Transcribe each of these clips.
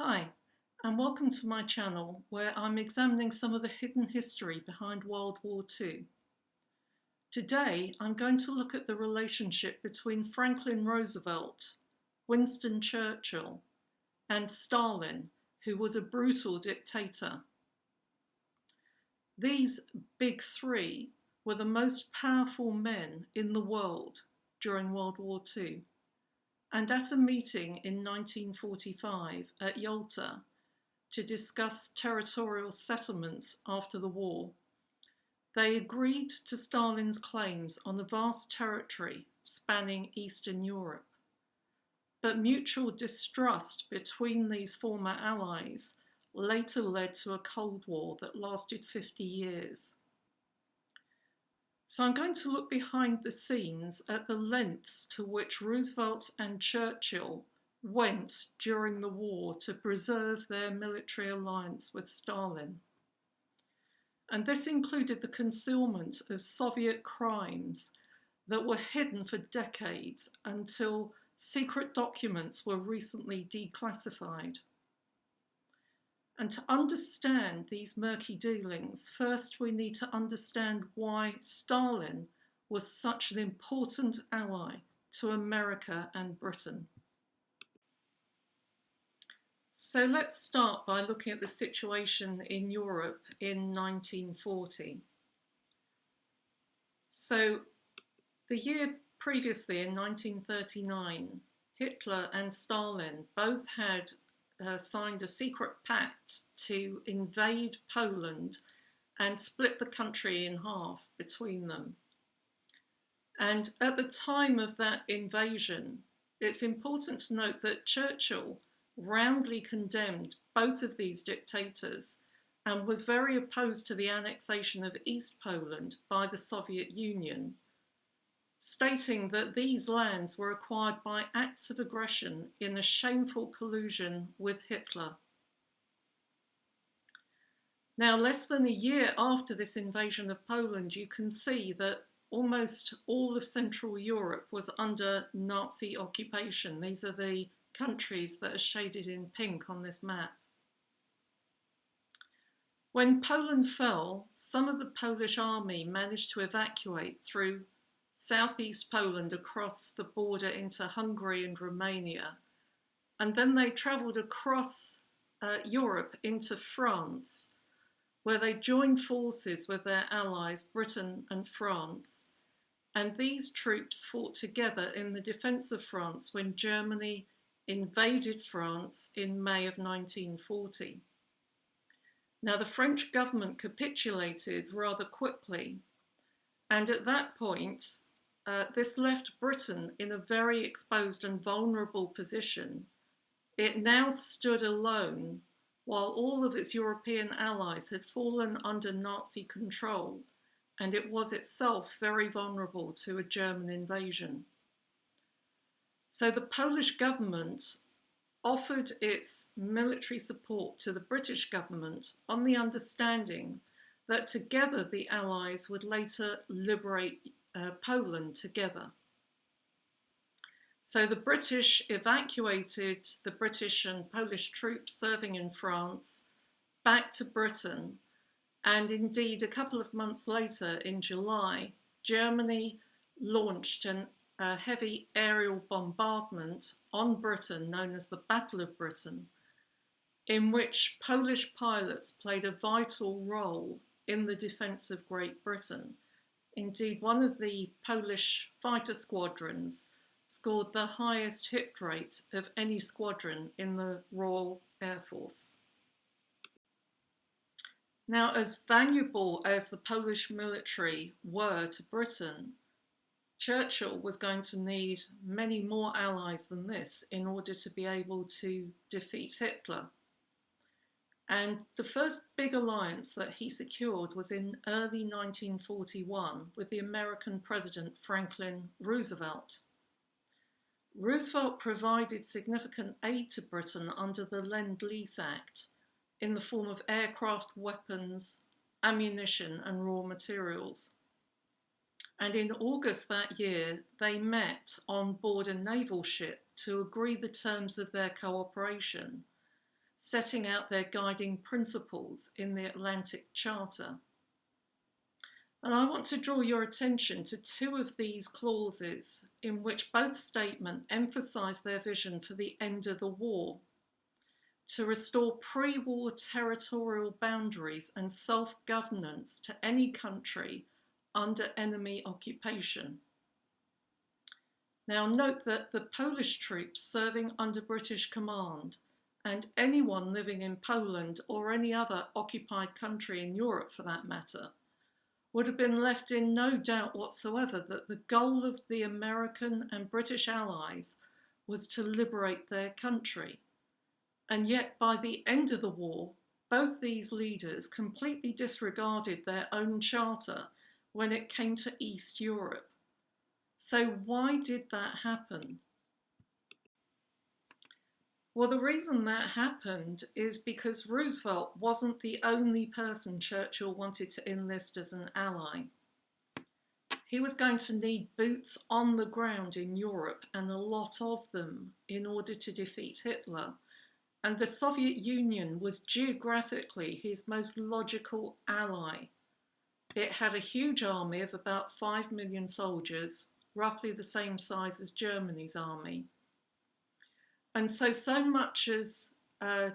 Hi, and welcome to my channel where I'm examining some of the hidden history behind World War II. Today, I'm going to look at the relationship between Franklin Roosevelt, Winston Churchill, and Stalin, who was a brutal dictator. These big three were the most powerful men in the world during World War II. And at a meeting in 1945 at Yalta, to discuss territorial settlements after the war, they agreed to Stalin's claims on a vast territory spanning Eastern Europe. But mutual distrust between these former allies later led to a Cold War that lasted 50 years. So I'm going to look behind the scenes at the lengths to which Roosevelt and Churchill went during the war to preserve their military alliance with Stalin. And this included the concealment of Soviet crimes that were hidden for decades until secret documents were recently declassified. And to understand these murky dealings, first we need to understand why Stalin was such an important ally to America and Britain. So let's start by looking at the situation in Europe in 1940. So the year previously, in 1939, Hitler and Stalin both had signed a secret pact to invade Poland and split the country in half between them. And at the time of that invasion, it's important to note that Churchill roundly condemned both of these dictators and was very opposed to the annexation of East Poland by the Soviet Union, stating that these lands were acquired by acts of aggression in a shameful collusion with Hitler. Now, less than a year after this invasion of Poland, you can see that almost all of Central Europe was under Nazi occupation. These are the countries that are shaded in pink on this map. When Poland fell, some of the Polish army managed to evacuate through southeast Poland across the border into Hungary and Romania. And then they travelled across Europe into France, where they joined forces with their allies, Britain and France. And these troops fought together in the defence of France when Germany invaded France in May of 1940. Now, the French government capitulated rather quickly, and at that point, this left Britain in a very exposed and vulnerable position. It now stood alone while all of its European allies had fallen under Nazi control, and it was itself very vulnerable to a German invasion. So the Polish government offered its military support to the British government on the understanding that together the Allies would later liberate Poland together. So the British evacuated the British and Polish troops serving in France back to Britain, and indeed a couple of months later, in July, Germany launched a heavy aerial bombardment on Britain known as the Battle of Britain, in which Polish pilots played a vital role in the defence of Great Britain. Indeed, one of the Polish fighter squadrons scored the highest hit rate of any squadron in the Royal Air Force. Now, as valuable as the Polish military were to Britain, Churchill was going to need many more allies than this in order to be able to defeat Hitler. And the first big alliance that he secured was in early 1941 with the American President Franklin Roosevelt. Roosevelt provided significant aid to Britain under the Lend-Lease Act in the form of aircraft, weapons, ammunition, and raw materials. And in August that year, they met on board a naval ship to agree the terms of their cooperation, setting out their guiding principles in the Atlantic Charter. And I want to draw your attention to two of these clauses in which both statements emphasise their vision for the end of the war, to restore pre-war territorial boundaries and self-governance to any country under enemy occupation. Now note that the Polish troops serving under British command and anyone living in Poland or any other occupied country in Europe for that matter would have been left in no doubt whatsoever that the goal of the American and British allies was to liberate their country. And yet by the end of the war, both these leaders completely disregarded their own charter when it came to East Europe. So why did that happen? Well, the reason that happened is because Roosevelt wasn't the only person Churchill wanted to enlist as an ally. He was going to need boots on the ground in Europe, and a lot of them, in order to defeat Hitler. And the Soviet Union was geographically his most logical ally. It had a huge army of about 5 million soldiers, roughly the same size as Germany's army. And so much as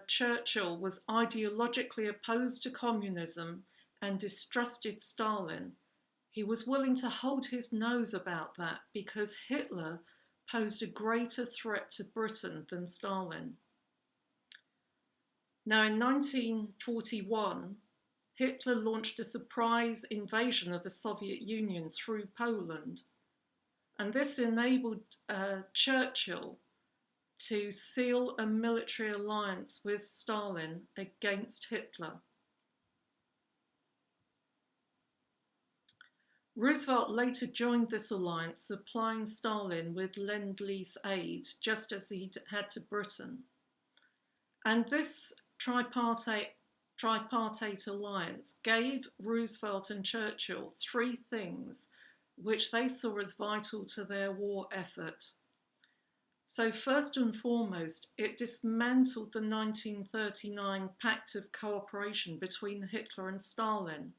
Churchill was ideologically opposed to communism and distrusted Stalin, he was willing to hold his nose about that because Hitler posed a greater threat to Britain than Stalin. Now in 1941, Hitler launched a surprise invasion of the Soviet Union through Poland. And this enabled Churchill to seal a military alliance with Stalin against Hitler. Roosevelt later joined this alliance, supplying Stalin with Lend-Lease aid, just as he had to Britain. And this tripartite alliance gave Roosevelt and Churchill three things which they saw as vital to their war effort. So first and foremost, it dismantled the 1939 Pact of Cooperation between Hitler and Stalin.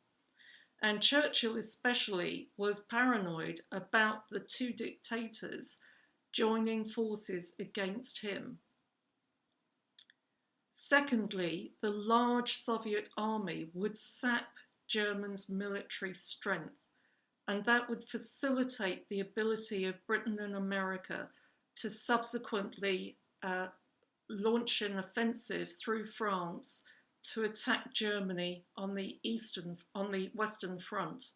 And Churchill especially was paranoid about the two dictators joining forces against him. Secondly, the large Soviet army would sap Germany's military strength, and that would facilitate the ability of Britain and America to subsequently launch an offensive through France to attack Germany on the Western Front.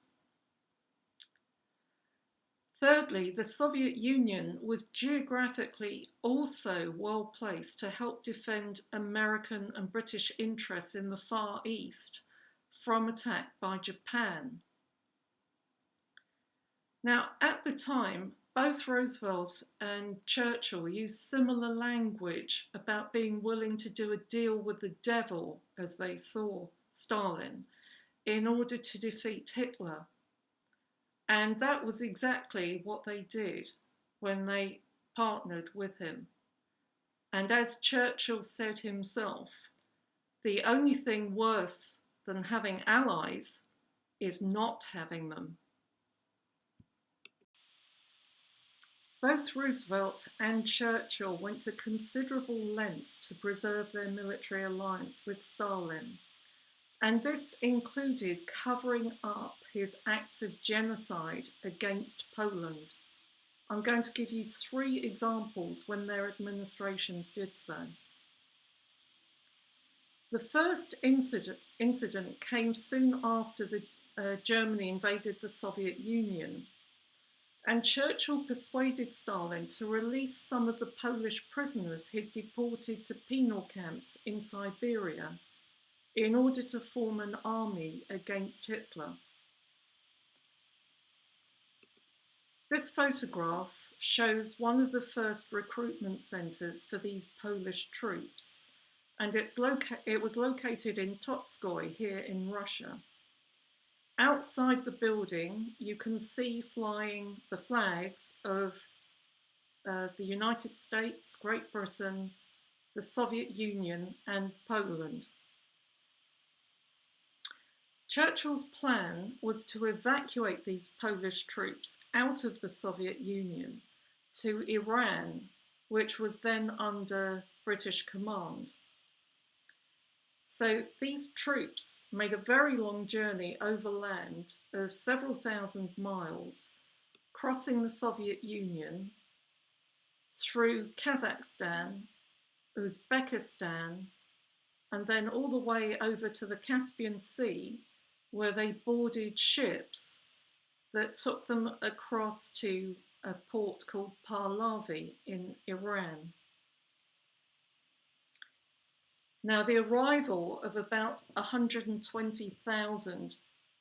Thirdly, the Soviet Union was geographically also well placed to help defend American and British interests in the Far East from attack by Japan. Now, at the time, both Roosevelt and Churchill used similar language about being willing to do a deal with the devil, as they saw Stalin, in order to defeat Hitler. And that was exactly what they did when they partnered with him. And as Churchill said himself, the only thing worse than having allies is not having them. Both Roosevelt and Churchill went to considerable lengths to preserve their military alliance with Stalin, and this included covering up his acts of genocide against Poland. I'm going to give you 3 examples when their administrations did so. The first incident came soon after Germany invaded the Soviet Union. And Churchill persuaded Stalin to release some of the Polish prisoners he'd deported to penal camps in Siberia in order to form an army against Hitler. This photograph shows one of the first recruitment centres for these Polish troops, and it was located in Totskoy here in Russia. Outside the building, you can see flying the flags of the United States, Great Britain, the Soviet Union and Poland. Churchill's plan was to evacuate these Polish troops out of the Soviet Union to Iran, which was then under British command. So these troops made a very long journey overland of several thousand miles, crossing the Soviet Union through Kazakhstan, Uzbekistan, and then all the way over to the Caspian Sea, where they boarded ships that took them across to a port called Pahlavi in Iran. Now, the arrival of about 120,000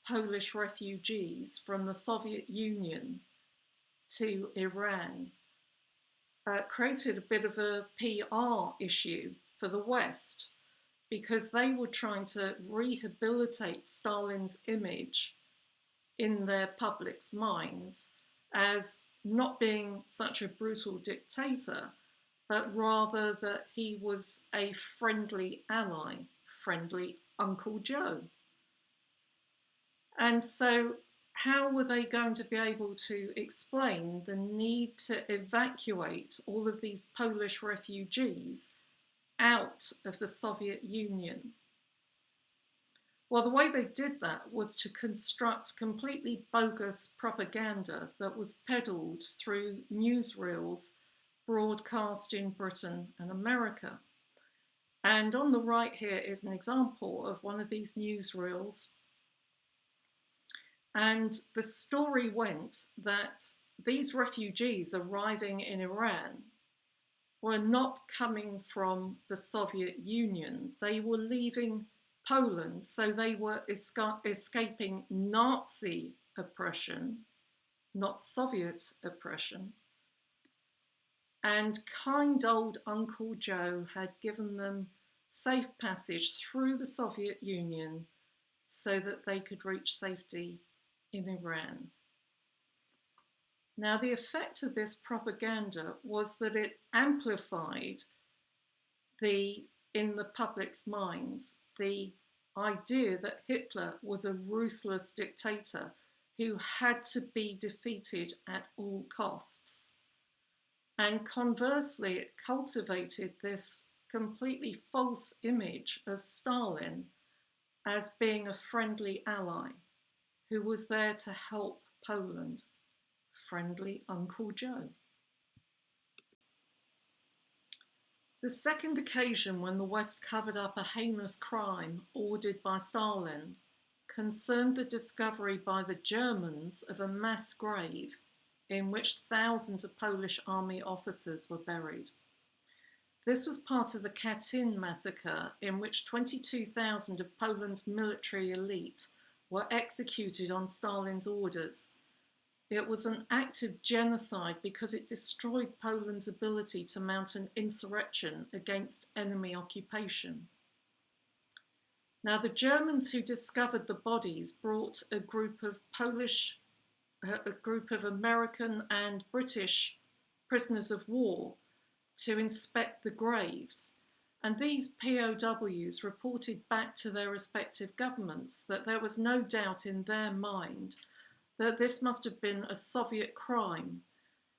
Polish refugees from the Soviet Union to Iran created a bit of a PR issue for the West, because they were trying to rehabilitate Stalin's image in their public's minds as not being such a brutal dictator, but rather that he was a friendly ally, friendly Uncle Joe. And so how were they going to be able to explain the need to evacuate all of these Polish refugees out of the Soviet Union? Well, the way they did that was to construct completely bogus propaganda that was peddled through newsreels broadcast in Britain and America. And on the right here is an example of one of these newsreels. And the story went that these refugees arriving in Iran were not coming from the Soviet Union. They were leaving Poland, so they were escaping Nazi oppression, not Soviet oppression. And kind old Uncle Joe had given them safe passage through the Soviet Union so that they could reach safety in Iran. Now, the effect of this propaganda was that it amplified in the public's minds the idea that Hitler was a ruthless dictator who had to be defeated at all costs. And conversely, it cultivated this completely false image of Stalin as being a friendly ally who was there to help Poland. Friendly Uncle Joe. The second occasion when the West covered up a heinous crime ordered by Stalin concerned the discovery by the Germans of a mass grave in which thousands of Polish army officers were buried. This was part of the Katyn massacre, in which 22,000 of Poland's military elite were executed on Stalin's orders. It was an act of genocide because it destroyed Poland's ability to mount an insurrection against enemy occupation. Now, the Germans who discovered the bodies brought a group of American and British prisoners of war to inspect the graves. And these POWs reported back to their respective governments that there was no doubt in their mind that this must have been a Soviet crime,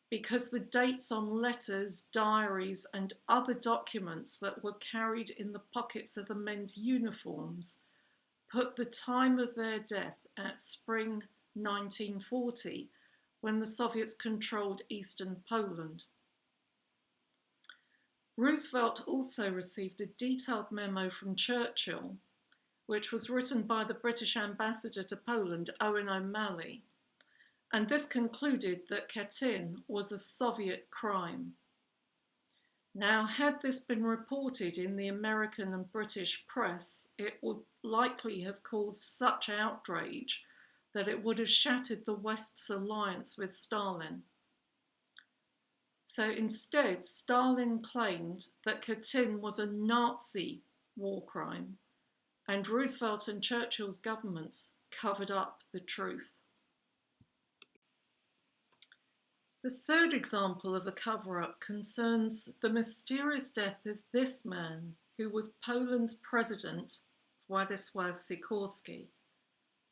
because the dates on letters, diaries, and other documents that were carried in the pockets of the men's uniforms put the time of their death at spring 1940, when the Soviets controlled eastern Poland. Roosevelt also received a detailed memo from Churchill, which was written by the British ambassador to Poland, Owen O'Malley, and this concluded that Katyn was a Soviet crime. Now, had this been reported in the American and British press, it would likely have caused such outrage that it would have shattered the West's alliance with Stalin. So instead, Stalin claimed that Katyn was a Nazi war crime, and Roosevelt and Churchill's governments covered up the truth. The third example of a cover-up concerns the mysterious death of this man, who was Poland's president, Władysław Sikorski.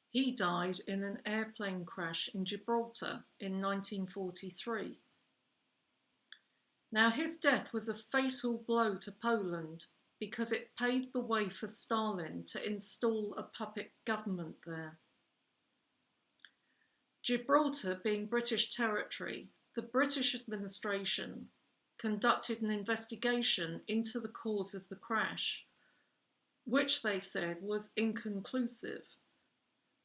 He died in an airplane crash in Gibraltar in 1943. Now, his death was a fatal blow to Poland because it paved the way for Stalin to install a puppet government there. Gibraltar being British territory, the British administration conducted an investigation into the cause of the crash, which they said was inconclusive.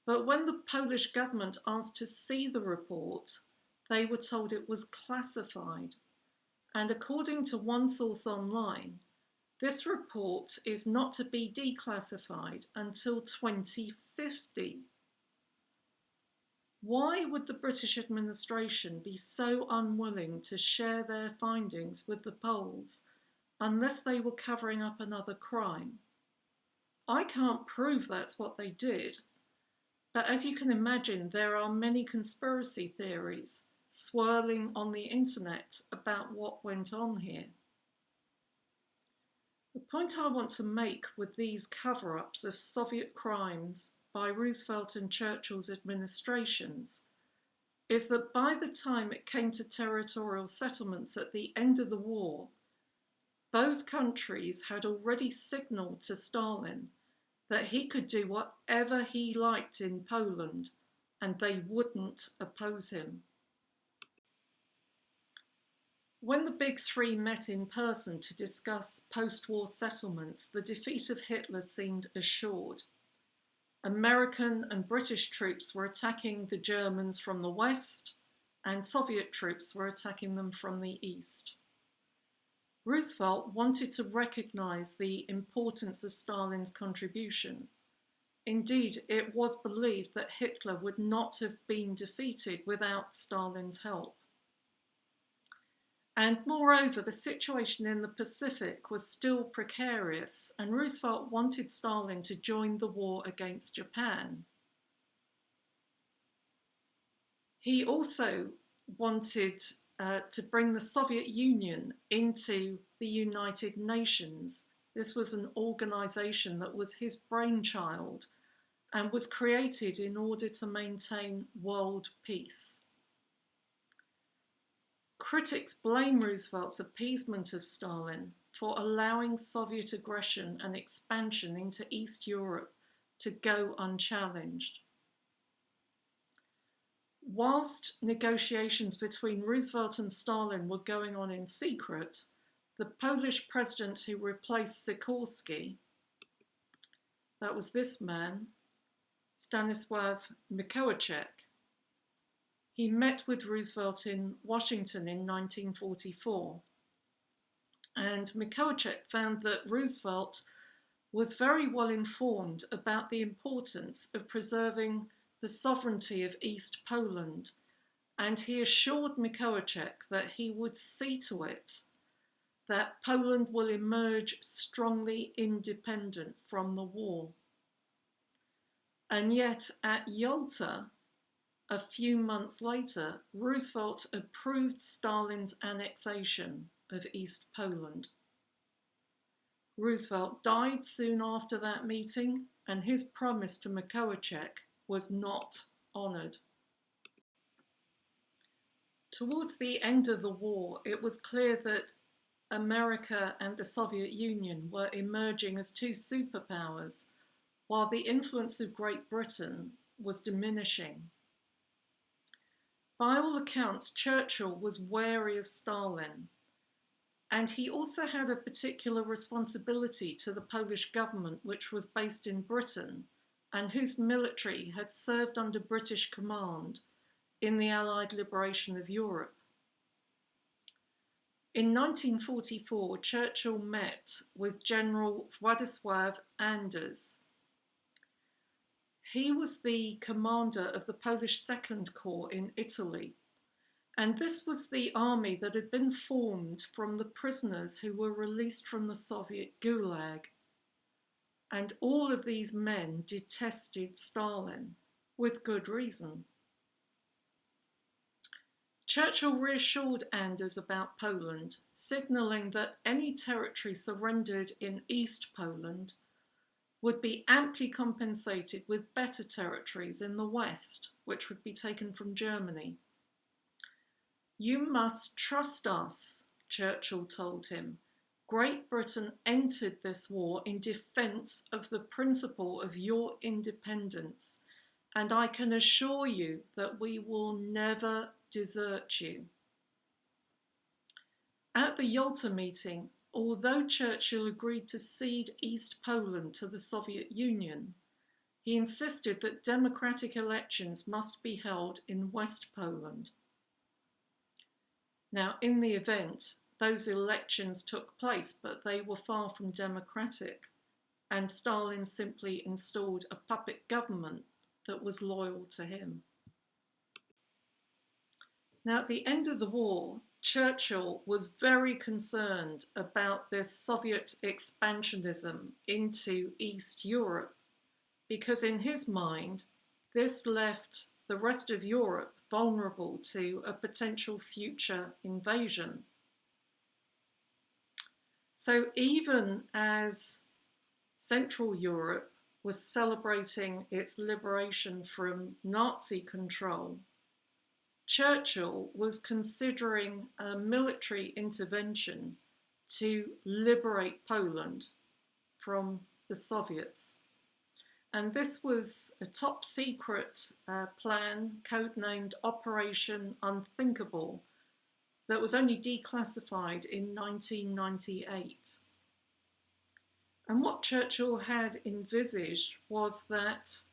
But when the Polish government asked to see the report, they were told it was classified. And according to one source online, this report is not to be declassified until 2050. Why would the British administration be so unwilling to share their findings with the Poles unless they were covering up another crime? I can't prove that's what they did, but as you can imagine, there are many conspiracy theories swirling on the internet about what went on here. The point I want to make with these cover-ups of Soviet crimes by Roosevelt and Churchill's administrations is that by the time it came to territorial settlements at the end of the war, both countries had already signalled to Stalin that he could do whatever he liked in Poland and they wouldn't oppose him. When the Big Three met in person to discuss post-war settlements, the defeat of Hitler seemed assured. American and British troops were attacking the Germans from the west, and Soviet troops were attacking them from the east. Roosevelt wanted to recognise the importance of Stalin's contribution. Indeed, it was believed that Hitler would not have been defeated without Stalin's help. And moreover, the situation in the Pacific was still precarious, and Roosevelt wanted Stalin to join the war against Japan. He also wanted to bring the Soviet Union into the United Nations. This was an organisation that was his brainchild and was created in order to maintain world peace. Critics blame Roosevelt's appeasement of Stalin for allowing Soviet aggression and expansion into East Europe to go unchallenged. Whilst negotiations between Roosevelt and Stalin were going on in secret, the Polish president who replaced Sikorski, that was this man, Stanisław Mikołajczak, he met with Roosevelt in Washington in 1944. And Mikołajczak found that Roosevelt was very well informed about the importance of preserving the sovereignty of East Poland, and he assured Mikołajczak that he would see to it that Poland will emerge strongly independent from the war. And yet at Yalta, a few months later, Roosevelt approved Stalin's annexation of East Poland. Roosevelt died soon after that meeting, and his promise to Mikołajczak was not honoured. Towards the end of the war, it was clear that America and the Soviet Union were emerging as two superpowers, while the influence of Great Britain was diminishing. By all accounts, Churchill was wary of Stalin, and he also had a particular responsibility to the Polish government, which was based in Britain, and whose military had served under British command in the Allied liberation of Europe. In 1944, Churchill met with General Władysław Anders. He was the commander of the Polish Second Corps in Italy, and this was the army that had been formed from the prisoners who were released from the Soviet Gulag. And all of these men detested Stalin, with good reason. Churchill reassured Anders about Poland, signalling that any territory surrendered in East Poland would be amply compensated with better territories in the West, which would be taken from Germany. "You must trust us," Churchill told him. "Great Britain entered this war in defence of the principle of your independence, and I can assure you that we will never desert you." At the Yalta meeting, although Churchill agreed to cede East Poland to the Soviet Union, he insisted that democratic elections must be held in West Poland. Now, in the event, those elections took place, but they were far from democratic, and Stalin simply installed a puppet government that was loyal to him. Now, at the end of the war, Churchill was very concerned about this Soviet expansionism into East Europe, because in his mind, this left the rest of Europe vulnerable to a potential future invasion. So even as Central Europe was celebrating its liberation from Nazi control, Churchill was considering a military intervention to liberate Poland from the Soviets. And this was a top secret plan, codenamed Operation Unthinkable, that was only declassified in 1998. And what Churchill had envisaged was that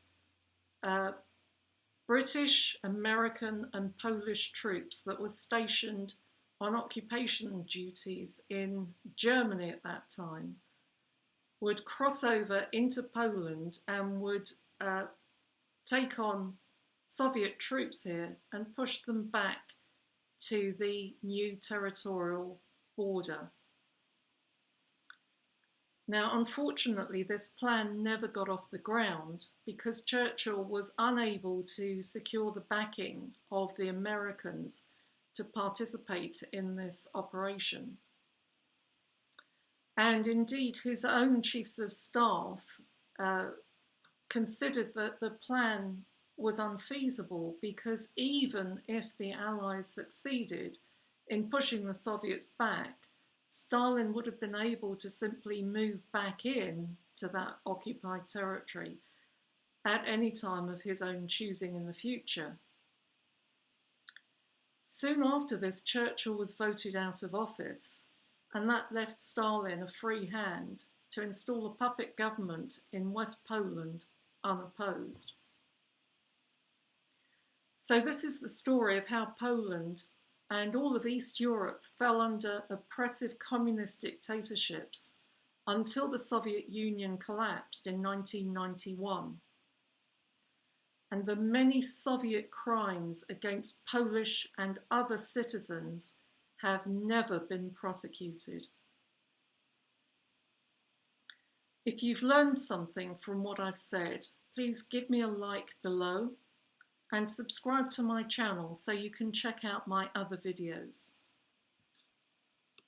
British, American and Polish troops that were stationed on occupation duties in Germany at that time would cross over into Poland and would take on Soviet troops here and push them back to the new territorial border. Now, unfortunately, this plan never got off the ground because Churchill was unable to secure the backing of the Americans to participate in this operation. And indeed, his own chiefs of staff considered that the plan was unfeasible because even if the Allies succeeded in pushing the Soviets back, Stalin would have been able to simply move back in to that occupied territory at any time of his own choosing in the future. Soon after this, Churchill was voted out of office, and that left Stalin a free hand to install a puppet government in West Poland unopposed. So this is the story of how Poland and all of East Europe fell under oppressive communist dictatorships until the Soviet Union collapsed in 1991. And the many Soviet crimes against Polish and other citizens have never been prosecuted. If you've learned something from what I've said, please give me a like below and subscribe to my channel so you can check out my other videos.